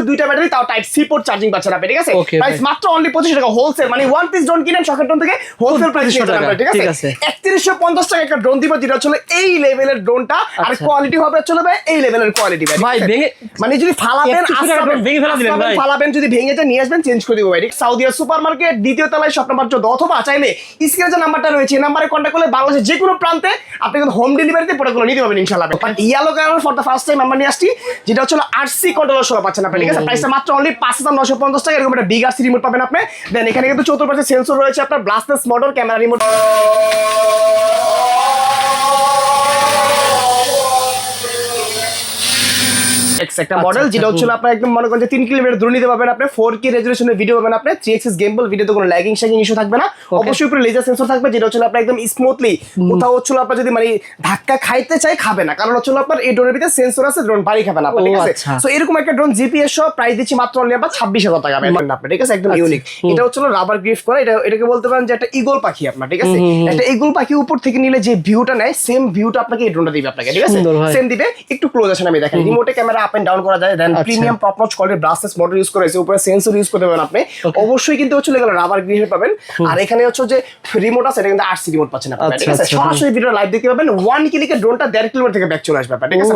দুইটা ব্যাটারি তাও type C port charging পাচ্ছেন আপনি, ঠিক আছে? প্রাইস মাত্র অনলি 2500 টাকা হোলসেল, মানে ওয়ান পিস ড্রোন কিনেন শখের ড্রোন থেকে হোলসেল প্রাইস নিতে পারবেন, ঠিক আছে? 3150 টাকা একটা ড্রোন দিব, যেটা হচ্ছে এই লেভেলের ড্রোনটা, আর কোয়ালিটি হবে হচ্ছে এই লেভেলের কোয়ালিটি ভাই। মানে যদি ফালাবেন ফালাবেন, যদি ভেঙে যায় নিয়ে আসবেন, চেঞ্জ করে দিব ভাই। সাউদিয়া সুপারমার্কেট দ্বিতীয় তলায় শপ নাম্বার 14, অথবা চাইলে স্ক্রিনে যে নাম্বারটা রয়েছে এই নাম্বারে কন্টাক্ট করলে বাংলাদেশের যে কোনো প্রান্তে আপনি কিন্তু হোম ডেলিভারিতে প্রোডাক্টগুলো নিতে পারবেন ইনশাআল্লাহ। But yellow colour for the first time আমরা নিয়ে আসছি, যেটা হচ্ছে আরসি কন্ট্রোলার সহ পাচ্ছেন আপনি, ঠিক আছে? প্রাইসটা মাত্র অনলি 5950 টাকা। এরকম একটা বিগ আরসি রিমোট পাবেন আপনি। দেন এখানে কিন্তু 4 সেন্সর রয়েছে, আপনার ব্লাস্টলেস মোটর, ক্যামেরা রিমোট, একটা মডেল যেটা হচ্ছে আপনার একদম মনে করেন যে 3 কিলোমিটার দূরে নিতে পারবেন আপনি। 4K রেজোলিউশনের ভিডিও পাবেন আপনি। 3 গেমবল ভিডিওতে কোনো ল্যাগিং শ্যাগিং ইস্যু থাকবে না। অবশ্যই উপরে লেজার সেন্সর থাকবে, যেটা হচ্ছে আপনার একদম স্মুথলি কোথাও হচ্ছে আপনার যদি মানে ধাক্কা খাইতে চাই খাবে না, কারণ হচ্ছে আপনার এই ড্রোনের ভিতরে সেন্সর আছে, ড্রোন বাড়ি খাবে না, ঠিক আছে? সো এরকম একটা ড্রোন জিপিএস সহ প্রাইস দিচ্ছি মাত্র অনলি আপনার 26000 টাকা পাবেন আপনি, ঠিক আছে? একদম ইউনিক। এটা হচ্ছে রাবার গ্রিপ করা, এটাকে বলতে পারেন যে একটা ঈগল পাখি আপনার, ঠিক আছে? একটা ঈগল পাখি উপর থেকে নিলে যে ভিউটা নেয়, সেম ভিউটা আপনাকে এই ড্রোনটা দিবে আপনাকে, ঠিক আছে? সেম দিবে। একটু ক্লোজ আসেন, আমি দেখেন রিমোটে ক্যামেরা আপ এন্ড ডাউন করা যায়। দেন প্রিমিয়াম টপ নচ কোয়ালিটির ব্রাসলেস মোটর ইউজ করেছে, উপরে সেন্সর ইউজ করতে পারবেন আপনি। অবশ্যই কিন্তু হচ্ছে এগুলো রাবার গ্রিপ পাবেন। আর এখানে হচ্ছে যে রিমোট আছে, এটা কিন্তু আরসি রিমোট পাচ্ছেন আপনি, ঠিক আছে? সরাসরি ভিডিও লাইভ দেখতে পাবেন। 1 ক্লিকে ড্রোনটা 1.5 কিলোমিটার থেকে ব্যাক চলে আসবে আপনার, ঠিক আছে?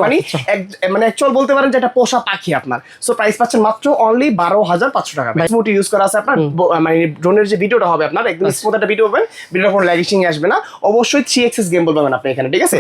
মানে অ্যাকচুয়াল বলতে পারেন যে এটা পোষা পাখি আপনার। সো প্রাইস পাচ্ছেন মাত্র অনলি 12500 টাকা। স্মুথ ইউজ করা আছে আপনার, মানে ড্রোনের যে ভিডিওটা হবে আপনার একদম স্মুথ একটা ভিডিও পাবেন, ভিডিওর কোনো ল্যাগিং আসবে না। অবশ্যই 3 গেমবল পাবেন আপনি এখানে, ঠিক আছে?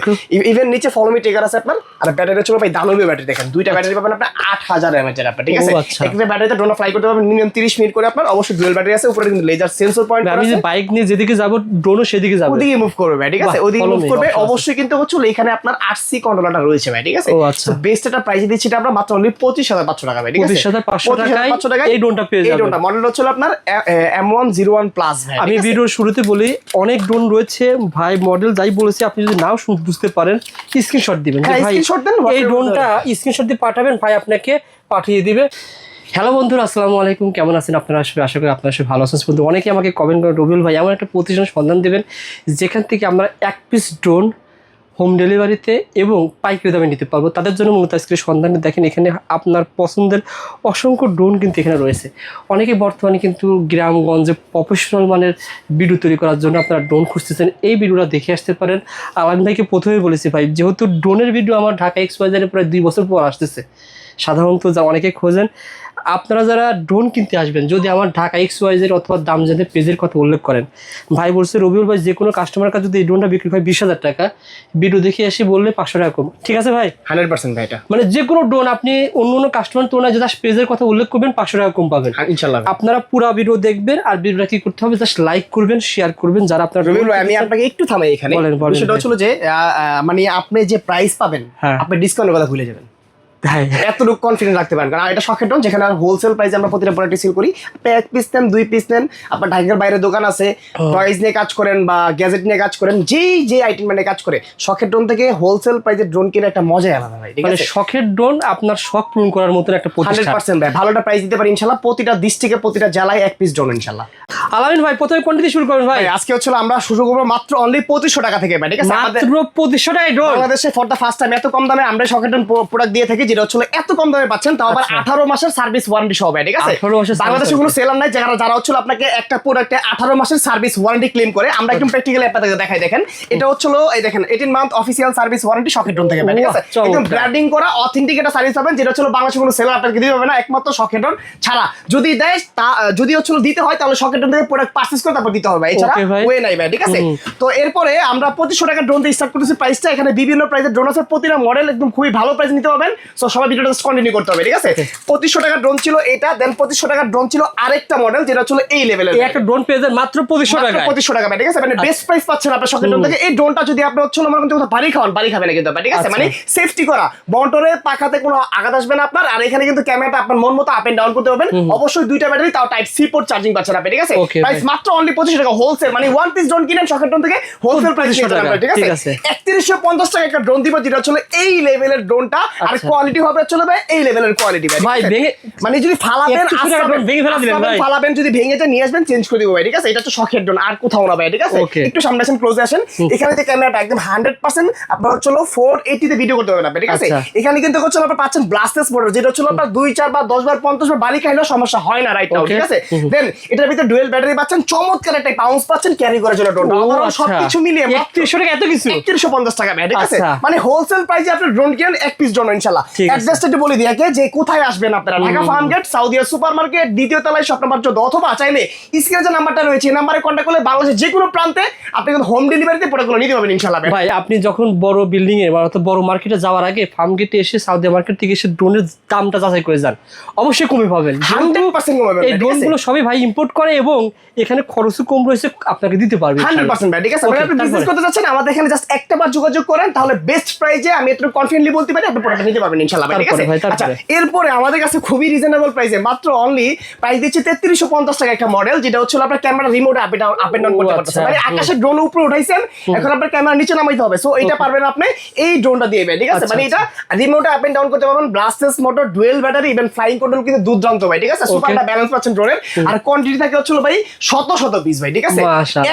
ইভেন নিচে ফলো মি ট্রিগার আছে আপনার। আর ব্যাটারি হচ্ছে ভাই দানবীয় ব্যাটারি, দেখেন দুইটা ব্যাটারি পাবেন আপনি 8000 mAh আপনার, ঠিক আছে? একটা ব্যাটারিতে ড্রোন ফ্লাই করতে পারবেন মিনিমাম 30 মিনিট করে আপনার। অবশ্যই ডুয়াল ব্যাটারি আছে, উপরে কিন্তু লেজার সেন্সর পয়েন্ট আছে। আমি যে বাইক নিয়ে যেদিকে যাব ড্রোনও সেদিকে যাবে, ওদিকে মুভ করবে ভাই, ঠিক আছে? ওদিকে মুভ করবে। অবশ্যই কিন্তু হচ্ছে এখানে আপনার আরসি কন্ট্রোলারটা রয়েছে ভাই, ঠিক আছে? তো বেস্ট একটা প্রাইস দিচ্ছি এটা আমরা মাত্র অনলি 25500 টাকা ভাই, ঠিক আছে? 25500 টাকায় এই ড্রোনটা পেয়ে যাবেন। এই ড্রোনটা মডেল হচ্ছে আপনার M101 প্লাস ভাই। আমি ভিডিওর শুরুতে বলি অনেক ড্রোন রয়েছে ভাই, মডেল যাই বলেছি, আপনি যদি নাও বুঝতে পারেন স্ক্রিনশট দিবেন যে ভাই এই ড্রোনটা স্ক্রিনশট দিয়ে পাঠাবেন, ভাই আপনাকে পাঠিয়ে দিবে। হ্যালো বন্ধুরা, আসসালামু আলাইকুম, কেমন আছেন আপনারা? আশা করি আপনারা সবাই ভালো আছেন। বন্ধু অনেকে আমাকে কমেন্ট করেন, রবিউল ভাই এমন একটা প্রতিষ্ঠান সন্ধান দেবেন যেখান থেকে আমরা 1 পিস ড্রোন হোম ডেলিভারিতে এবং পাইকারি দামে নিতে পারবো। তাদের জন্য মূলত আজকে সন্ধানে দেখেন এখানে আপনার পছন্দের অসংখ্য ড্রোন কিন্তু এখানে রয়েছে। অনেকে বর্তমানে কিন্তু গ্রামগঞ্জে প্রফেশনাল মানের ভিডিও তৈরি করার জন্য আপনারা ড্রোন খুঁজতেছেন, এই ভিডিওটা দেখে আসতে পারেন। আলামিন ভাইকে প্রথমেই বলেছি ভাই, যেহেতু ড্রোনের ভিডিও আমার ঢাকা এক্সপোজারে প্রায় 2 বছর পর আসতেছে, সাধারণত যা অনেকে খোঁজেন, আপনারা যারা ড্রোন কিনতে আসবেন যদি আমার ঢাকা এক্সওয়াইজের অথবা দাম জানতে পেজের কথা উল্লেখ করেন, ভাই বলছে রবিউল ভাই যে কোনো কাস্টমার কাছে যদি এই ড্রোনটা বিক্রি হয় 20000 টাকা, ভিডিও দেখে এসে বললে 500 টাকা কম, ঠিক আছে ভাই? 100% ভাই। এটা মানে যে কোনো ড্রোন আপনি অন্য কাস্টমার তুলনায় জাস্ট পেজের কথা উল্লেখ করবেন 500 টাকা কম পাবেন ইনশাআল্লাহ। আপনারা পুরো ভিডিও দেখবেন, আর ভিডিওটা কি করতে হবে, জাস্ট লাইক করবেন, শেয়ার করবেন। যারা আপনার রবিউল ভাই আমি আপনাকে একটু থামাই এখানে, সেটা হচ্ছে যে মানে আপনি যে প্রাইস পাবেন আপনি ডিসকাউন্টের কথা ভুলে যাবেন, এতটুকু কনফিডেন্স রাখতে পারেন। কারণ এটা শখের ড্রোন, যেখানে হোলসেল প্রাইসে আমরা প্রতিটা প্রোডাক্ট সেল করি। আপনি 1 পিস নেন, 2 পিস নেন, আপনার ঢাকার বাইরে দোকান আছে, টয়েস নিয়ে কাজ করেন বা গ্যাজেট নিয়ে কাজ করেন, যে আইটেম মানে কাজ করে, শখের ড্রোন থেকে হোলসেল প্রাইসে ড্রোন কিনে একটা মজাই আলাদা ভাই, ঠিক আছে? শখের ড্রোন আপনার শখ পূরণ করার মতো একটা প্রতিষ্ঠান 100% ভাই। ভালো একটা প্রাইস দিতে পারি ইনশাআল্লাহ। প্রতিটা ডিস্ট্রিক্টে প্রতিটা জেলায় 1 পিস ড্রোন ইনশাআল্লাহ। আলামিন ভাই প্রথমে কোনটা দিয়ে শুরু করবেন ভাই? আজকে হচ্ছে আমরা শুরু করব মাত্র অনলি 2500 টাকা থেকে ভাই, ঠিক আছে? মাত্র 2500 টাকায় ড্রোন। বাংলাদেশে ফর দা ফার্স্ট টাইম এত কম দামে আমরা শখের ড্রোন প্রোডাক্ট দিয়ে থাকি, যেটা হচ্ছে এত কম দামে পাচ্ছেন, তাও আবার 18 মাসের সার্ভিস ওয়ারেন্টি সহ ভাই, ঠিক আছে? বাংলাদেশে কোনো সেলার নাই যারা হচ্ছে আপনাকে একটা প্রোডাক্টে 18 মাসের সার্ভিস ওয়ারেন্টি ক্লেম করে। আমরা একদম প্র্যাকটিক্যালি আপনাদের দেখাই, দেখেন এটা হচ্ছে এই দেখেন 18 মান্থ অফিসিয়াল সার্ভিস ওয়ারেন্টি শখের ড্রোন থেকে ভাই, ঠিক আছে? একদম ব্র্যান্ডিং করা অথেন্টিক একটা সার্ভিস পাবেন, যেটা হচ্ছে বাংলাদেশে কোনো সেলার আপনাকে দিতে পারবে না, একমাত্র শখের ড্রোন ছাড়া। যদি দেয় যদি হচ্ছে দিতে হয় তাহলে শখের ড্রোন থেকে প্রোডাক্ট পারচেজ করে তারপর দিতে হবে, এছাড়া ওয়ে নাই ভাই, ঠিক আছে? তো এরপরে আমরা 2500 টাকা ড্রোন দিয়ে স্টার্ট করতেছি প্রাইসটা। এখানে বিভিন্ন প্রাইসের ড্রোন আছে, প্রতিটা মডেল একদম খুবই ভালো প্রাইস নিতে পারবেন। সো সবাই ভিডিওটা কন্টিনিউ করতে হবে, ঠিক আছে? 2500 টাকার ড্রোন ছিল এটা, দেন 2500 টাকার ড্রোন ছিল আরেকটা মডেল, যেটা ছিল এই লেভেলের। একটা ড্রোন পেয়ে যাবেন মাত্র 2500 টাকা। 2500 টাকা ভাই, ঠিক আছে? মানে বেস্ট প্রাইস পাচ্ছেন আপনার শখের ড্রোন থেকে। এই ড্রোনটা যদি আপনি হচ্ছে আমার কিন্তু বাড়ি খাবেন না কিন্তু, ঠিক আছে? মানে সেফটি করা, বন্টরে পাখাতে কোনো আঘাত আসবে না আপনার। আর এখানে কিন্তু ক্যামেরাটা আপনার মন মতো আপ এন্ড ডাউন করতে পারবেন। অবশ্যই দুইটা ব্যাটারি, তাও টাইপ সি পোর্ট চার্জিং পাচ্ছেন আপনি, ঠিক আছে? Okay, প্রাইস মাত্র অনলি 2500 টাকা হোলসেল, মানে ওয়ান পিস ড্রোন কিনেন শখের ড্রোন থেকে হোলসেল প্রাইস নিতে পারবেন, ঠিক আছে? 3150 টাকা একটা ড্রোন দিব, যেটা হচ্ছে এই লেভেলের ড্রোনটা, আর কোয়ালিটি হবে হচ্ছে ভাই এই লেভেলের কোয়ালিটি ভাই, মানে যদি ফালাবেন ফালাবেন যদি ভেঙে যায় নিয়ে আসবেন চেঞ্জ করে দিব ভাই, ঠিক আছে? এটা হচ্ছে শখের ড্রোন, আর কোথাও না ভাই, ঠিক আছে? একটু সামনে আসেন, ক্লোজে আসেন, এখানে যে ক্যামেরাটা একদম 100% আপনার হচ্ছে 480 তে ভিডিও করতে পারবেন আপনি, ঠিক আছে? এখানে কিন্তু হচ্ছে আপনারা পাচ্ছেন ব্লাস্টেস মোটর, যেটা হচ্ছে আপনার 2 4 বা 10 বার 50 বার বালি খাইলেও সমস্যা হয় না রাইট নাও, ঠিক আছে? দেন এটার ভিতরে ডুয়েল ব্যাটারি পাচ্ছেন, চমৎকার একটা পাউন্স পাচ্ছেন ক্যারি করার জন্য ড্রোনটা, ওভারঅল সবকিছু মিলিয়ে 3100 টাকা এত কিছু, 3150 টাকা ভাই, ঠিক আছে? মানে হোলসেল প্রাইসে আপনি ড্রোন কিনেন এক পিস ড্রোন ইনশাআল্লাহ। অ্যাড্রেসটা একটু বলে দিই যে কোথায় আসবেন আপনারা, Dhaka farm gate, Saudia supermarket, দ্বিতীয় তলায় শপ নাম্বার 14, অথবা চাইলে স্ক্রিনে যে নাম্বারটা রয়েছে এই নাম্বারে কন্টাক্ট করলে বাংলাদেশের যে কোনো প্রান্তে আপনি কিন্তু হোম ডেলিভারিতে প্রোডাক্টগুলো নিতে পারবেন ইনশাআল্লাহ ভাই। আপনি যখন বড় বিল্ডিং এ বা বড় মার্কেটে যাওয়ার আগে ফার্ম গেটে এসে সাউদি মার্কেট থেকে এসে ড্রোনের দামটা যাচাই করে যান, অবশ্যই কমে পাবেন, 100% কমে পাবেন। এই ড্রোনগুলো সবই ভাই ইম্পোর্ট করে এবং এখানে খরচও কম রয়েছে, আপনাকে দিতে পারবে 100% ভাই, ঠিক আছে? মানে আপনি বিজনেস করতে যাচ্ছেন, আমাদের এখানে জাস্ট একটা বার যোগাযোগ করেন, তাহলে বেস্ট প্রাইজে আমি একটু কনফিডেন্টলি বলতে পারি আপনি প্রোডাক্ট নিতে পারবেন ইনশাআল্লাহ ভাই, ঠিক আছে? আচ্ছা, এরপরে আমাদের কাছে খুবই রিজনেবল প্রাইসে মাত্র অনলি প্রাইস দিচ্ছে 3350 টাকা একটা মডেল, যেটা হচ্ছে আপনার camera remote up and down করতে পারতেছেন, মানে আকাশের ড্রোন উপরে উঠাইছেন, এখন আপনার ক্যামেরা নিচে নামাইতে হবে, সো এটা পারবেন আপনি এই ড্রোনটা দিয়ে, ঠিক আছে? মানে এটা রিমোট আপ এন্ড ডাউন করতে পারবেন, ব্লাস্টেস motor, dual battery, even flying control কিন্তু দুর্দান্ত ভাই, ঠিক আছে? সুপার একটা ব্যালেন্স পাচ্ছেন ড্রোনের, আর কোয়ান্টিটি থাকে হচ্ছে ভাই শত শত পিস ভাই, ঠিক আছে?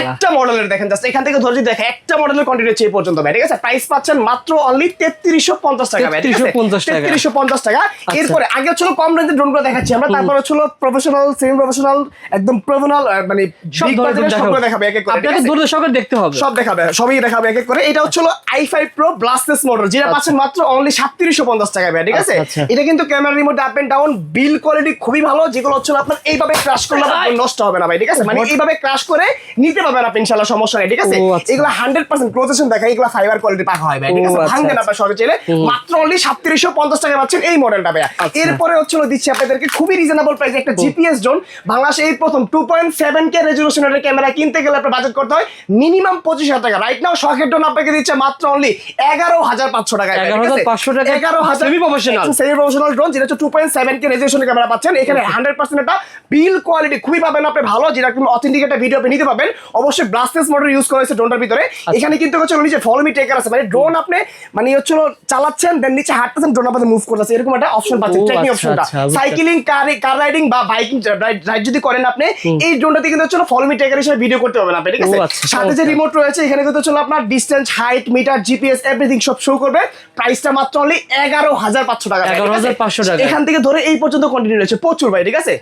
একটা মডেলের দেখেন জাস্ট এখান থেকে ধরে যদি দেখেন একটা মডেলের কোয়ান্টিটি হচ্ছে এই পর্যন্ত ভাই, ঠিক আছে? প্রাইস পাচ্ছেন মাত্র অনলি 3350 টাকা ভাই, 3350 টাকা। এরপরে আগে হচ্ছে কম রেঞ্জের ড্রোনগুলো দেখাচ্ছি আমরা, তারপর হচ্ছে প্রফেশনাল, সেমি প্রফেশনাল, একদম প্রফেশনাল, মানে সব ধরনের সবগুলো দেখাবে এক এক করে, আপনাকে দূর সহকারে দেখতে হবে, সব দেখাবে, সবই দেখাবে এক এক করে। এটা হচ্ছে i5 Pro ব্লাস্টেস মোটর, যেটা পাচ্ছেন মাত্র অনলি 3750 টাকা ভাই, ঠিক আছে? এটা কিন্তু camera remote up and down, build quality খুবই ভালো, যেগুলো হচ্ছে আপনার এইভাবে ক্র্যাশ করলে আপনার নষ্ট হবে না ভাই, ঠিক আছে? মানে এইভাবে ক্র্যাশ করে নিতে পারবেন আপনি ইনশাআল্লাহ, সমস্যা নেই, ঠিক আছে? এগুলো 100% প্রসেসন দেখায়, এগুলো ফাইবার কোয়ালিটি পাকা হয় ভাই, ঠিক আছে? ভাঙবেন আপনার সহজে চাইলে, মাত্র অনলি 3750 টাকা পাচ্ছেন এই মডেলটা ভাই। এরপরে হচ্ছে দিচ্ছি আপনাদেরকে খুবই রিজনেবল প্রাইসে একটা জিপিএস ড্রোন, বাংলাদেশে এই প্রথম 2.7K রেজোলিউশনের ক্যামেরা কিনতে গেলে আপনার বাজেট করতে হয় মিনিমাম 25000 টাকা। রাইট নাও শখের ড্রোন আপনাকে দিচ্ছে মাত্র অনলি 11500 টাকা, 11500 টাকা 11000 সেমি প্রফেশনাল ড্রোন, যেটা হচ্ছে 2.7K রেজোলিউশনের ক্যামেরা পাচ্ছেন, এখানে 100% একটা বিল কোয়ালিটি খুবই পাবেন আপনি ভালো, যেটা একদম অথেন্টিক একটা ভিডিও আপনি নিতে পারবেন। অবশ্যই ব্লাস্টেস মোটর ইউজ করা হয়েছে ড্রোনটার ভিতরে। এখানে কিন্তু হচ্ছে নিচে ফলো মি টেকার আছে, মানে ড্রোন আপনি মানে হচ্ছে চালাচ্ছেন দেন নিচে হাঁটতেছেন, ড্রোন আপনাদের মুভ করতেছে, এরকম একটা অপশন পাচ্ছেন, ট্রেকিং অপশনটা। সাইক্লিং, কার রাইডিং বা বাইকিং রাইড যদি করেন আপনি, এই ড্রোনটাতে কিন্তু হচ্ছে ফলো মি টেকার হিসেবে ভিডিও করতে পারবেন আপনি, ঠিক আছে? সাথে যে রিমোট রয়েছে এখানে কিন্তু হচ্ছে আপনার distance, height, meter, GPS everything সব শো করবে। প্রাইসটা মাত্র অনলি 11500 টাকা, 11500 টাকা। এখান থেকে ধরে এই পর্যন্ত কন্টিনিউ রয়েছে প্রচুর ভাই, ঠিক আছে?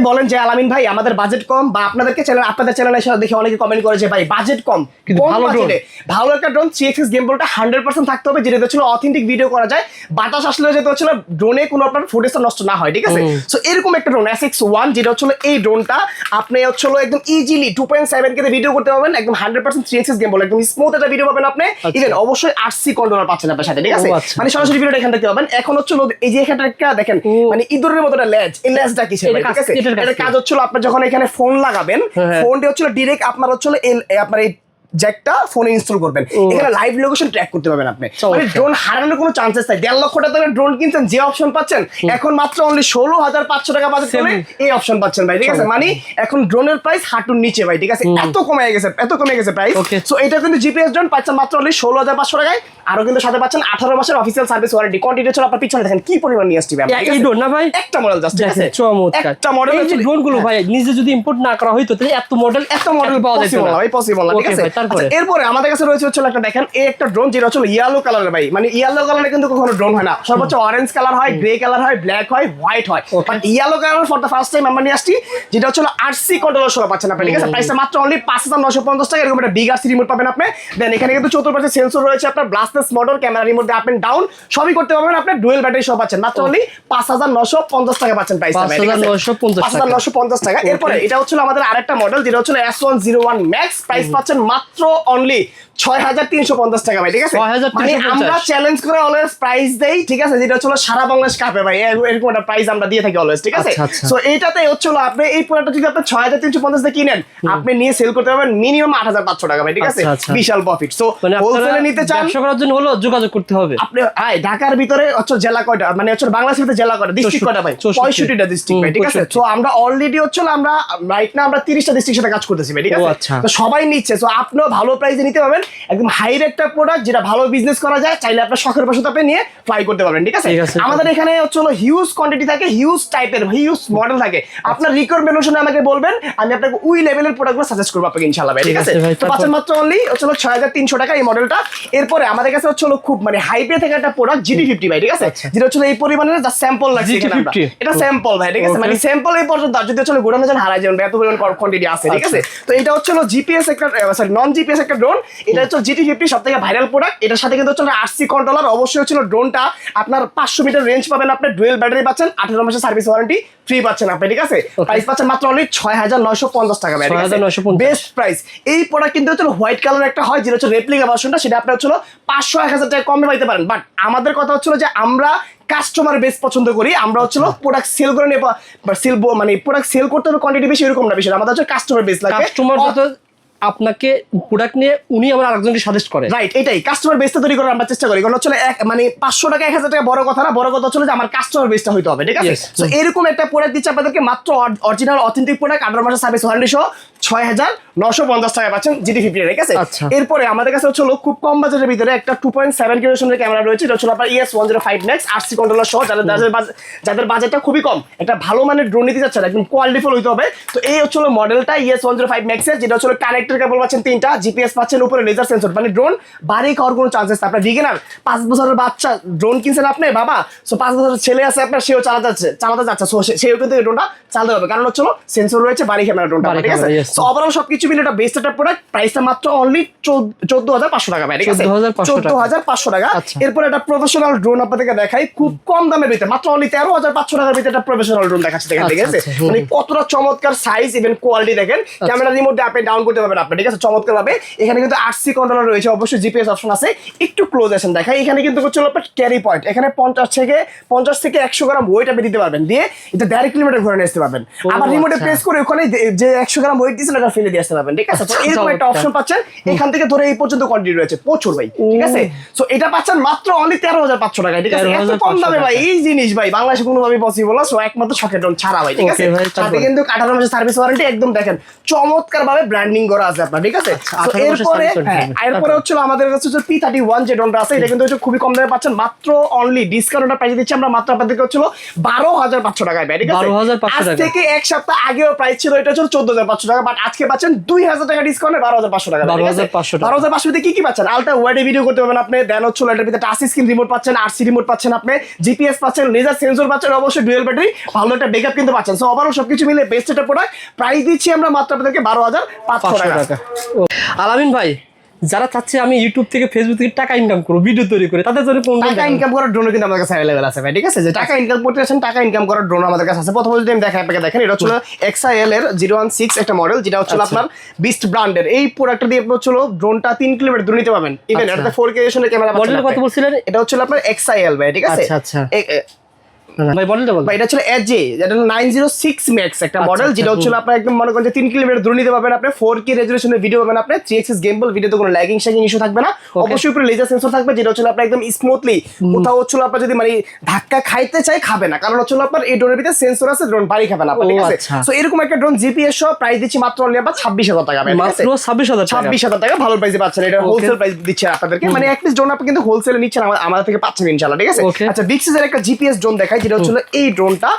বলেন যে আলামিন ভাই আমাদের বাজেট কম, বা আপনাদেরকে চ্যানেল, আপনাদের চ্যানেলে দেখে অনেকে কমেন্ট করে যে ভাই বাজেট কম, কিন্তু ভালো একটা ড্রোন 3XS গেমবলটা 100% থাকতে হবে, যেটা হচ্ছে অথেন্টিক ভিডিও করা যায়, বাতাস আসলে যেটা হচ্ছে ড্রোনে কোনো আপনার ফুটেজটা নষ্ট না হয়, ঠিক আছে? সো এরকম একটা ড্রোন SX1, যেটা হচ্ছে এই ড্রোনটা আপনি হচ্ছে একদম ইজিলি 2.7K তে ভিডিও করতে পারবেন, একদম 100% 3XS গেমবল, একদম স্মুথ একটা ভিডিও পাবেন আপনি, ইভেন অবশ্যই RC কন্ট্রোলার পাচ্ছেন আপনার সাথে, ঠিক আছে? মানে সরাসরি ভিডিওটা এখান থেকে পাবেন। এখন হচ্ছে এই যে এখানটা দেখেন, মানে ইঁদুরের মতো একটা লেজ, এই লেজটা কিসের, ঠিক আছে? এটা কাজ হচ্ছে আপনার যখন এখানে ফোন লাগাবেন, ফোনটা হচ্ছে ডিরেক্ট আপনার হচ্ছে আপনার এই জ্যাকটা ফোনে ইনস্টল করবেন, এখানে লাইভ লোকেশন ট্র্যাক করতে পারবেন আপনি, মানে ড্রোন হারানোর কোনো চান্সেস নাই। 1.5 লক্ষ টাকা ড্রোন কিনছেন, যে অপশন পাচ্ছেন এখন মাত্র অনলি 16500 টাকা বাজেট করে এই অপশন পাচ্ছেন ভাই, ঠিক আছে? মানে এখন ড্রোনের প্রাইস হাঁটুর নিচে ভাই, ঠিক আছে? এত কমে গেছে প্রাইস। সো এটা কিন্তু জিপিএস ড্রোন পাচ্ছেন মাত্র অনলি 16500 টাকায়, আরো কিন্তু সাথে পাচ্ছেন 18 মাসের অফিসিয়াল সার্ভিস ওয়ারেন্টি। কোয়ান্টিটি হচ্ছে আপনার পিছনে দেখেন কি পরিমাণ নিয়ে আসছে ভাই, এই ড্রোন না ভাই, একটা মডেল জাস্ট, ঠিক আছে? চমৎকার একটা মডেল। এই যে ড্রোনগুলো ভাই নিজে যদি ইম্পোর্ট না করা হইতো তাহলে এত মডেল পাওয়া যেত না ভাই, পসিবল না, ঠিক আছে? এরপরে আমাদের কাছে রয়েছে হচ্ছে একটা দেখেন এই একটা ড্রোন, যেটা হচ্ছে ইয়েলো কালারের ভাই, মানে ইয়েলো কালারে কিন্তু কখনো ড্রোন হয় না, সর্বোচ্চ অরেঞ্জ কালার হয়, গ্রে কালার হয়, ব্ল্যাক হয়, হোয়াইট হয়, but yellow colour for the first time আমরা নিয়ে আসছি, যেটা হচ্ছে RC কন্ট্রোলার সহ পাচ্ছেন আপনি, ঠিক আছে? প্রাইসটা মাত্র অনলি 5950 টাকা। এরকম একটা বিগ RC রিমোট পাবেন আপনি। দেন এখানে কিন্তু চতুর্পাশে সেন্সর রয়েছে, আপনার ব্লাস্টেস মোটর, ক্যামেরা রিমোট দিয়ে আপ এন্ড ডাউন সবই করতে পারবেন, আপনার ডুয়েল ব্যাটারি সহ পাচ্ছেন মাত্র অনলি 5950 টাকা পাচ্ছেন প্রাইসটা, 5950 টাকা। এরপরে এটা হচ্ছে আমাদের আরেকটা মডেল, যেটা হচ্ছে S101 Max, প্রাইস পাচ্ছেন মাত্র মাত্র অনলি 6,350 টাকা ভাই, ঠিক আছে? 6,350 মানে আমরা চ্যালেঞ্জ করে অলওয়েজ প্রাইস দেই, ঠিক আছে, যেটা হচ্ছে সারা বাংলাদেশ কাপে ভাই, এরকম একটা প্রাইস আমরা দিয়ে থাকি অলওয়েজ, ঠিক আছে? আচ্ছা, আচ্ছা। সো এইটাতে হচ্ছে আপনি এই প্রোডাক্টটা যদি আপনি 6,350 দিয়ে কিনেন, আপনি নিয়ে সেল করতে পারবেন মিনিমাম 8,500 টাকা ভাই, ঠিক আছে? আচ্ছা, আচ্ছা। বিশাল প্রফিট। সো মানে হোলসেলে নিতে চান, ব্যবসা করার জন্য হলো যোগাযোগ করতে হবে। আপনি ঢাকার ভিতরে হচ্ছে জেলা কয়টা, মানে হচ্ছে বাংলাদেশের ভিতরে জেলা কয়টা, ডিস্ট্রিক্ট কয়টা ভাই? 65টা ডিস্ট্রিক্ট ভাই, ঠিক আছে? সো আমরা অলরেডি হচ্ছে আমরা রাইট না আমরা 30টা ডিস্ট্রিক্টের সাথে কাজ করতেছি ভাই, ঠিক আছে? আচ্ছা। তো সবাই নিচ্ছে, সো আপনিও ভালো প্রাইসে নিতে পারবেন, একদম হাই একটা প্রোডাক্ট যেটা ভালো বিজনেস করা যায়, চাইলে আপনার শখের বশত আপনি নিয়ে ফ্লাই করতে পারবেন, ঠিক আছে? ঠিক আছে। আমাদের এখানে হচ্ছে হিউজ কোয়ান্টিটি থাকে, হিউজ টাইপের হিউজ মডেল থাকে। আপনার রিকোয়ারমেন্ট অনুসারে আমাকে বলবেন, আমি আপনাকে ওই লেভেলের প্রোডাক্টগুলো সাজেস্ট করবো আপনাকে ইনশাআল্লাহ ভাই, ঠিক আছে? ভাই, তো পাচ্ছেন মাত্র অনলি হচ্ছে 6,300 টাকা এই মডেলটা। এরপরে আমাদের কাছে হচ্ছে খুব মানে হাইপে থেকে একটা প্রোডাক্ট GT50 ভাই, ঠিক আছে? যেটা হচ্ছে এই পরিমাণের যা স্যাম্পল লাগছে এখানে আমরা, GT50 এটা স্যাম্পল ভাই, ঠিক আছে? মানে স্যাম্পল এই পর্যন্ত আর যদি হচ্ছে গোডাউনে যান হারাই যাবেন, এত পরিমাণ কোয়ান্টিটি আছে, ঠিক আছে? তো এটা হচ্ছে জিপিএস একটা সরি নন জিপিএস একটা ড্রোন, এটা হচ্ছে GT50 সবথেকে ভাইরাল প্রোডাক্ট। এটার সাথে কিন্তু হচ্ছে RC কন্ট্রোলার, অবশ্যই হচ্ছে ড্রোনটা আপনার 500 মিটার রেঞ্জ পাবেন, আপনি ডুয়েল ব্যাটারি পাচ্ছেন, 18 মাসের সার্ভিস ওয়ারেন্টি ফ্রি পাচ্ছেন আপনি, ঠিক আছে? প্রাইস পাচ্ছেন মাত্র অনলি 6,950 টাকা ভাই, ঠিক আছে? 6,950 বেস্ট প্রাইস। এই প্রোডাক্ট কিন্তু হচ্ছে হোয়াইট কালার একটা হয়, যেটা হচ্ছে রেপ্লিকা ভার্সনটা, সেটা আপনি হচ্ছে 500-1000 টাকা কমে পাইতে পারেন। বাট আমাদের কথা হচ্ছিল যে আমরা কাস্টমার বেস পছন্দ করি, আমরা হচ্ছে প্রোডাক্ট সেল করে নেব, সেল মানে প্রোডাক্ট সেল করতে হবে কোয়ান্টিটি বেশি, এরকম না বিষয়, আমাদের হচ্ছে কাস্টমার বেস লাগে। কাস্টমার যত আপনাকে প্রোডাক্ট নিয়ে উনি আবার আরেকজনকে সাজেস্ট করে, রাইট? এটাই কাস্টমার বেসটা তৈরি করার আমরা চেষ্টা করি, কারণ হচ্ছে মানে 500 টাকা 1000 টাকা বড় কথা না, বড় কথা হচ্ছে যে আমার কাস্টমার বেসটা হইতে হবে, ঠিক আছে? সো এরকম একটা প্রোডাক্ট দিচ্ছে আপনাদেরকে মাত্র অরিজিনাল অথেন্টিক প্রোডাক্ট, 18 মাসের সার্ভিস ওয়ারেন্টি সহ 6,950 টাকা পাচ্ছেন GT50, ঠিক আছে? এরপরে আমাদের কাছে হচ্ছে খুব কম বাজেটের ভিতরে একটা 2.7 কিলোমিটারের ক্যামেরা রয়েছে, এটা হচ্ছে আপনার ES105 Max RC কন্ট্রোলার সহ, যাদের বাজেটটা খুবই কম, একটা ভালো মানের ড্রোন নিতে যাচ্ছে, একদম কোয়ালিটিফুল হইতে হবে। তো এই হচ্ছে মডেলটা ES105 Max এর, যেটা হচ্ছে কানেক্টর কেবল পাচ্ছেন 3টা, জিপিএস পাচ্ছেন, উপরে লেজার সেন্সর, মানে ড্রোন বাড়ি খাওয়ার কোনো চান্সেস না। আপনার বিগিনার 5 বছরের বাচ্চা ড্রোন কিনছেন আপনি বাবা, সো 5 বছরের ছেলে আছে আপনার, সেও চালাতে যাচ্ছে, সো সেও কিন্তু এই ড্রোনটা চালাতে হবে, কারণ হচ্ছে সেন্সর রয়েছে, বাড়ি ক্যামেরা ড্রোনটা, ঠিক আছে? সো ওভারঅল সবকিছু মিলে এটা বেস্ট একটা প্রোডাক্ট, প্রাইসটা মাত্র অনলি 14,500 টাকা ভাই, ঠিক আছে? 14,500 টাকা। এরপর একটা প্রফেশনাল ড্রোন আপনাদেরকে দেখাই, খুব কম দামের ভিতরে, মাত্র অনলি 13,500 টাকার ভিতরে একটা প্রফেশনাল ড্রোন দেখাচ্ছে, দেখেন, ঠিক আছে? মানে কতটা চমৎকার সাইজ, ইভেন কোয়ালিটি দেখেন, ক্যামেরা রিমোট দিয়ে আপনি ডাউন করতে পারবেন আপনি, ঠিক আছে? চমৎকার ভাবে। এখানে কিন্তু RC কন্ট্রোলার রয়েছে, অবশ্যই জিপিএস অপশন আছে। একটু ক্লোজ আসেন দেখাই, এখানে কিন্তু হচ্ছে আপনার ক্যারি পয়েন্ট, এখানে 50 থেকে 100 গ্রাম ওয়েট আপনি দিতে পারবেন, দিয়ে এটা 1.5 কিলোমিটার ঘুরে নিয়ে আসতে পারবেন। আবার রিমোটে প্রেস করে ওখানে যে 100 গ্রাম ওয়েট দিয়েছেন এটা ফেলে দিয়ে আসতে পারবেন, ঠিক আছে? তো এরকম একটা অপশন পাচ্ছেন, এখান থেকে ধরে এই পর্যন্ত কোয়ান্টিটি রয়েছে প্রচুর ভাই, ঠিক আছে? সো এটা পাচ্ছেন মাত্র অনলি 13,500 টাকায়, ঠিক আছে? এত কম দামে ভাই এই জিনিস ভাই বাংলাদেশে কোনোভাবে পসিবল না, সো একমাত্র শখের ড্রোন ছাড়া ভাই, ঠিক আছে? সাথে কিন্তু 18 মাসের সার্ভিস ওয়ারেন্টি, একদম দেখেন চমৎকার ভাবে ব্র্যান্ডিং করা আছে আপনার, ঠিক আছে? তো এরপরে হচ্ছে আমাদের কাছে হচ্ছে P31 যে ড্রোনটা আছে, এটা কিন্তু হচ্ছে খুবই কম দামে পাচ্ছেন, মাত্র অনলি ডিসকাউন্টের প্রাইস দিচ্ছি আমরা মাত্র আপনাদেরকে হচ্ছে 12,500 টাকায় ভাই, ঠিক আছে? 12,500 আজ টাকা থেকে এক সপ্তাহ আগেও প্রাইস ছিল এটা হচ্ছে 14,500 টাকা, বাট আজকে পাচ্ছেন 2,000 টাকা ডিসকাউন্টে 12,500 টাকা, 12,500 তে কি পাচ্ছেন? আলট্রা ওয়াইড ভিডিও করতে পারবেন আপনি, দেন হচ্ছে এটার ভিতরে টাচ স্ক্রিন রিমোট পাচ্ছেন, RC রিমোট পাচ্ছেন, আপনি জিপিএস পাচ্ছেন, লেজার সেন্সর পাচ্ছেন, অবশ্যই ডুয়েল ব্যাটারি, ভালো একটা ব্যাকআপ কিন্তু পাচ্ছেন। সো ওভারঅল সবকিছু মিলে বেস্ট একটা প্রোডাক্ট, প্রাইস দিচ্ছি আমরা মাত্র আপনাদেরকে 12,500 টাকা। আলামিন ভাই, যারা চাচ্ছে আমি ইউটিউব থেকে ফেসবুক থেকে টাকা ইনকাম করবো ভিডিও তৈরি করে, তাদের জন্য কোন টাকা ইনকাম করার ড্রোন কিন্তু আমাদের কাছে অ্যাভেলেবল আছে ভাই, ঠিক আছে? যে টাকা ইনকাম করতে আছেন, টাকা ইনকাম করার ড্রোন আমাদের কাছে আছে। প্রথমে যদি আমি দেখাই আপনাকে, দেখেন এটা হচ্ছে XIL এর 016 একটা মডেল, যেটা হচ্ছে আপনার বিস্ট ব্র্যান্ডের। এই প্রোডাক্টটা দিয়ে আপনি হচ্ছে ড্রোনটা 3 কিলোমিটার দূর নিতে পারবেন, ইভেন এটা 4K রেজোলিউশনের ক্যামেরা পাচ্ছেন। মডেল কত বলছিলেন? এটা হচ্ছে আপনার XIL ভাই, ঠিক আছে? আচ্ছা ভাই বলেন ভাই, এটা হচ্ছে AJ, এটা 906 Max একটা মডেল, যেটা হচ্ছে আপনার একদম মনে করেন যে 3 কিলোমিটার দূর নিতে পারবেন, আপনি 4K রেজোলিউশনের ভিডিও পাবেন, আপনি 3 গেমবল ভিডিওতে কোনো ল্যাগিং শ্যাগিং ইস্যু থাকবে না। অবশ্যই উপরে লেজার সেন্সর থাকবে, যেটা হচ্ছে আপনার একদম স্মুথলি কোথাও হচ্ছে আপনার যদি মানে ধাক্কা খাইতে চাই খাবে না, কারণ হচ্ছে আপনার এই ড্রোনের ভিতরে সেন্সর আছে, ড্রোন বাড়ি খাবে না, ঠিক আছে? সো এরকম একটা ড্রোন জিপিএস সহ প্রাইস দিচ্ছি মাত্র অনলি আপনার 26,000 টাকা, মাত্র 26,000 টাকা ভালো প্রাইসে পাচ্ছেন। এটা হোলসেল প্রাইস দিচ্ছে আপনাদেরকে, মানে অ্যাটলিস্ট ড্রোন আপনি কিন্তু হোলসেলে নিচ্ছেন আমাদের থেকে পাচ্ছেন ইনশাআল্লাহ, ঠিক আছে? আচ্ছা, বিক্সিসের একটা জিপিএস ড্রোন দেখাই, যেটা হচ্ছে এই ড্রোনটা,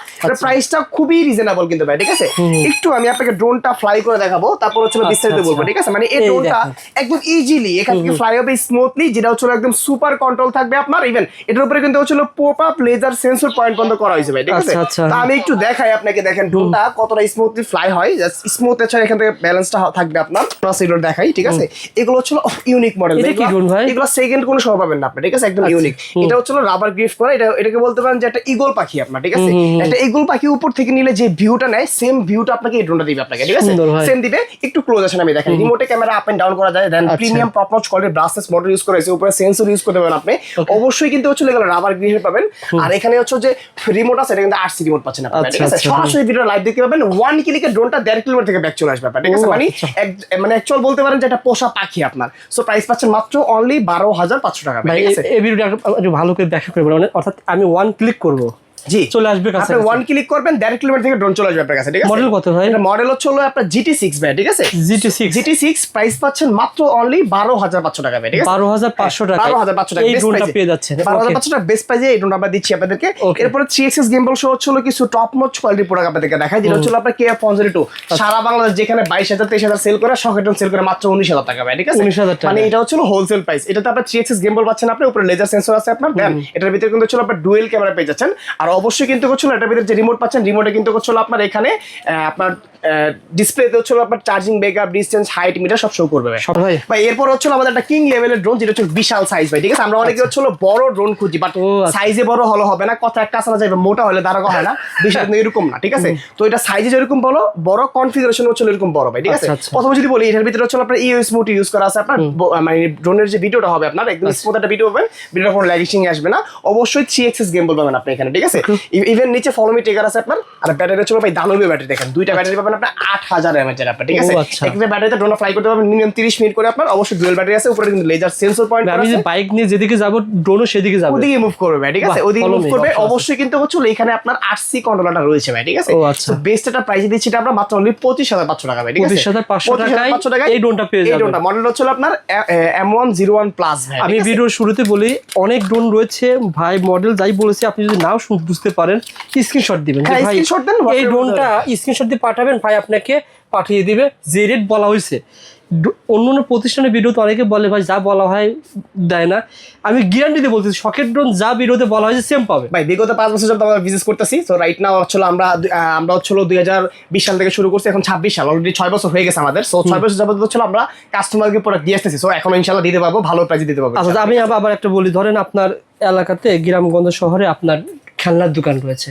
প্রাইসটা খুবই রিজনেবল কিন্তু ভাই, ঠিক আছে? একটু আমি আপনাকে ড্রোনটা ফ্লাই করে দেখাবো, তারপর হচ্ছে বিস্তারিত বলবো, ঠিক আছে? মানে এই ড্রোনটা একদম ইজিলি এখান থেকে ফ্লাই হবে স্মুথলি, যেটা হচ্ছে একদম সুপার কন্ট্রোল থাকবে আপনার, ইভেন এটার উপরে কিন্তু হচ্ছে pop up laser sensor point বন্ধ করা হয়েছে ভাই, ঠিক আছে? তো আমি একটু দেখাই আপনাকে, দেখেন ড্রোনটা কতটা স্মুথলি ফ্লাই হয়, জাস্ট স্মুথ এছাড়া এখান থেকে ব্যালেন্সটা থাকবে আপনার, প্লাস এগুলো দেখাই, ঠিক আছে? এগুলো হচ্ছে ইউনিক মডেল, এগুলো সেকেন্ড কোনো শো পাবেন না আপনি, ঠিক আছে? একদম ইউনিক। এটা হচ্ছে রাবার গ্রিপ করা, এটাকে বলতে পারেন যে একটা ইগল ঈগল পাখি আপনার, ঠিক আছে? একটা ঈগল পাখি উপর থেকে নিলে যে ভিউটা নেয় সেম ভিউটা আপনাকে এই ড্রোনটা দিবে আপনাকে, ঠিক আছে? সেম দিবে। একটু ক্লোজ আসেন আমি দেখাই। রিমোটে ক্যামেরা আপ এন্ড ডাউন করা যায়। দেন প্রিমিয়াম টপ নচ কোয়ালিটির ব্রাসলেস মডেল ইউজ করা হয়েছে। উপরে সেন্সর ইউজ করতে পারবেন আপনি। অবশ্যই কিন্তু হচ্ছে এগুলো রাবার গ্রিল পাবেন। আর এখানে হচ্ছে যে রিমোট আছে, এটা কিন্তু আরসি রিমোট পাচ্ছেন আপনি, ঠিক আছে? সরাসরি ভিডিও লাইভ দেখতে পাবেন। 1 ক্লিকে ড্রোনটা 1.5 কিলোমিটার থেকে ব্যাক চলে আসবে আপনার, ঠিক আছে? মানে অ্যাকচুয়াল বলতে পারেন যে এটা পোষা পাখি আপনার। সো প্রাইস পাচ্ছেন মাত্র অনলি 12,500 টাকা, ঠিক আছে? এই ভিডিওটা একটু ভালো করে ব্যাখ্যা করে বলুন। অর্থাৎ আমি 1 ক্লিক করব, জি চলে আসবে কাছে। আপনি 1 ক্লিক করবেন 1.5 কিলোমিটার থেকে ড্রোন চলে আসবে আপনার কাছে, ঠিক আছে? মডেল কত ভাই? এটা মডেল হচ্ছে হলো আপনার GT6 ভাই, ঠিক আছে? GT6 প্রাইস পাচ্ছেন মাত্র অনলি 12,500 টাকা ভাই, ঠিক আছে? 12,500 টাকা। 12,500 টাকা এই ড্রোনটা পেয়ে যাচ্ছেন। 12,500 টাকা বেস্ট প্রাইসে এই ড্রোনটা আমরা দিচ্ছি আপনাদেরকে। এরপরে 3XS গেমবল শো হচ্ছে হলো কিছু টপ নচ কোয়ালিটি প্রোডাক্ট আপনাদেরকে দেখাই, যেটা হচ্ছে আপনার KF102 সারা বাংলাদেশ যেখানে 22,000 23,000 সেল করে সকেটন সেল করে মাত্র 19,000 টাকা ভাই, ঠিক আছে? 19,000 টাকা। মানে এটা হচ্ছে হোলসেল প্রাইস। এটাতে আপনার 3XS গেমবল পাচ্ছেন আপনি, উপরে লেজার সেন্সর আছে আপনার। দেন এটার ভিতরে কিন্তু হচ্ছে আপনার ডুয়েল ক্যামেরা পেয়ে যাচ্ছেন। আর অবশ্যই কিন্তু হচ্ছে এটার ভিতরে যে রিমোট পাচ্ছেন, রিমোটে কিন্তু হচ্ছে আপনার এখানে আপনার ডিসপ্লেতে হচ্ছে আপনার charging backup, distance, height, meter সব শো করবে ভাই। এরপর হচ্ছে আমাদের একটা কিং লেভেলের ড্রোন, যেটা হচ্ছে বিশাল সাইজ ভাই, ঠিক আছে? আমরা অনেকে হচ্ছে বড় ড্রোন খুঁজি, বাট সাইজে বড় হলো হবে না, কথা একটা আসা যাবে, মোটা হলে দাঁড়া হয় না, বিষয় কিন্তু এরকম না, ঠিক আছে? তো এটা সাইজে যেরকম বড় কনফিগারেশন হচ্ছে এরকম বড় ভাই, ঠিক আছে? প্রথমে যদি বলি এটার ভিতরে হচ্ছে আপনার ইউএস মোড ইউজ করা আছে আপনার, মানে ড্রোনের যে ভিডিওটা হবে আপনার একদম স্মুথ একটা ভিডিও হবে, ভিডিওটা কোনো ল্যাগিং আসবে না। অবশ্যই 3XS গেমবল পাবেন আপনি এখানে, ঠিক আছে? ইভেন নিচে ফলো মি ট্রিগার আছে আপনার। আর ব্যাটারি হচ্ছে ভাই দানবীয় ব্যাটারি, দেখেন দুইটা ব্যাটারি পাবেন আপনি 8000 mAh আপনার, ঠিক আছে? একটা ব্যাটারিতে ড্রোন ফ্লাই করতে পারবেন মিনিমাম 30 মিনিট করে আপনার। অবশ্যই ডুয়াল ব্যাটারি আছে, উপরে কিন্তু লেজার সেন্সর পয়েন্ট আছে। আমি যে বাইক নিয়ে যেদিকে যাব ড্রোনও সেদিকে যাবে, ওদিকে মুভ করবে ভাই, ঠিক আছে? ওদিকে মুভ করবে। অবশ্যই কিন্তু হচ্ছে এখানে আপনার আরসি কন্ট্রোলারটা রয়েছে ভাই, ঠিক আছে? তো বেস্ট একটা প্রাইস দিচ্ছি এটা আমরা মাত্র অনলি 25,500 টাকা ভাই, ঠিক আছে? 25,500 টাকায় এই ড্রোনটা পেয়ে যাবেন। এই ড্রোনটা মডেল হচ্ছে আপনার M101 প্লাস ভাই। আমি ভিডিওর শুরুতে বলি অনেক ড্রোন রয়েছে ভাই, মডেল যাই বলেছি আপনি যদি নাও বুঝতে পারেন স্ক্রিনশট দিবেন যে ভাই এই ড্রোনটা স্ক্রিনশট দিয়ে পাঠাবেন, ভাই আপনাকে পাঠিয়ে দিবে যে রেট বলা হয়েছে। অন্য অন্য প্রতিষ্ঠানের ভিডিওতে অনেকে বলে ভাই যা বলা হয় দেয় না, আমি গ্যারান্টি দিয়ে বলতেছি শকেট ড্রোন যা ভিডিওতে বলা হয়েছে সেম পাবে ভাই। বিগত 5 বছর যাবত আমরা বিজনেস করতেছি। তো রাইট নাও হচ্ছে আমরা হচ্ছে 2020 সাল থেকে শুরু করছি, এখন 26 সাল, অলরেডি 6 বছর হয়ে গেছে আমাদের। সো 6 বছর যাবত হচ্ছে আমরা কাস্টমারকে প্রোডাক্ট দিয়ে আসতেছি। সো এখন ইনশাআল্লাহ দিতে পারবো, ভালো প্রাইসে দিতে পারবো। আচ্ছা আমি আবার একটা বলি, ধরেন আপনার এলাকাতে গ্রামগঞ্জ শহরে আপনার খেলনার দোকান রয়েছে,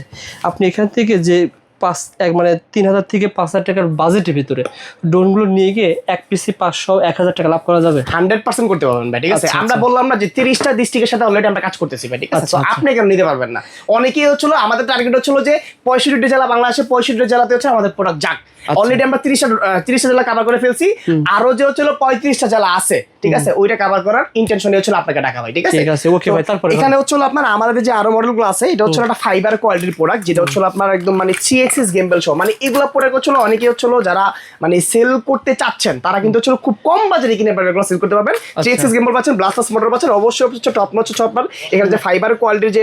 আপনি এখান থেকে যে 3,000 থেকে 5,000 টাকার বাজেটের ভিতরে ড্রোনগুলো নিয়ে গিয়ে এক পিসি 500-1,000 টাকা লাভ করা যাবে 100% করতে পারবেন ভাই, ঠিক আছে? আমরা বললাম না যে 30টা ডিস্ট্রিক্টের সাথে অলরেডি আমরা কাজ করতেছি ভাই, ঠিক আছে? তো আপনি কেন নিতে পারবেন না? অনেকেই হচ্ছিল আমাদের টার্গেট হচ্ছিল যে 65টা জেলা, বাংলাদেশে 65টা জেলাতে হচ্ছে আমাদের প্রোডাক্ট যাক। অলরেডি আমরা 30টা জেলা কভার করে ফেলছি। আরো যে হচ্ছিল 35টা জেলা আছে, ঠিক আছে? ওইটা কভার করার ইন্টেনশনে হচ্ছিল আপনাকে টাকা ভাই, ঠিক আছে? ঠিক আছে, ওকে ভাই। তারপর এখানে হচ্ছিল আপনার আমাদের যে আরো মডেলগুলো আছে, এটা হচ্ছে একটা ফাইবার কোয়ালিটির প্রোডাক্ট, যেটা হচ্ছিল আপনার একদম মানে 3XS গেমবল শো। মানে এগুলো প্রোডাক্ট হচ্ছিল অনেকেই হচ্ছিল যারা মানে সেল করতে চাচ্ছেন, তারা কিন্তু হচ্ছিল খুব কম বাজারে কিনে প্রোডাক্টগুলো সেল করতে পারবেন। 3XS গেমবল পাচ্ছেন, ব্লাস্টার্স মোটর পাচ্ছেন, অবশ্যই হচ্ছে টপ নচ চপার। এখানে যে ফাইবার কোয়ালিটির যে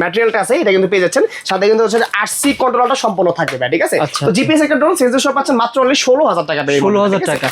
ম্যাটেরিয়ালটা আছে এটা কিন্তু পেয়ে যাচ্ছেন। সাথে কিন্তু হচ্ছে আরসি কন্ট্রোলারটা সম্পূর্ণ থাকবে ভাই, ঠিক আছে? তো জিপিএস একটা ড্রোন সেন্সর সহ পাচ্ছেন মাত্র অনলি 16,000 টাকা। 16,000 টাকা।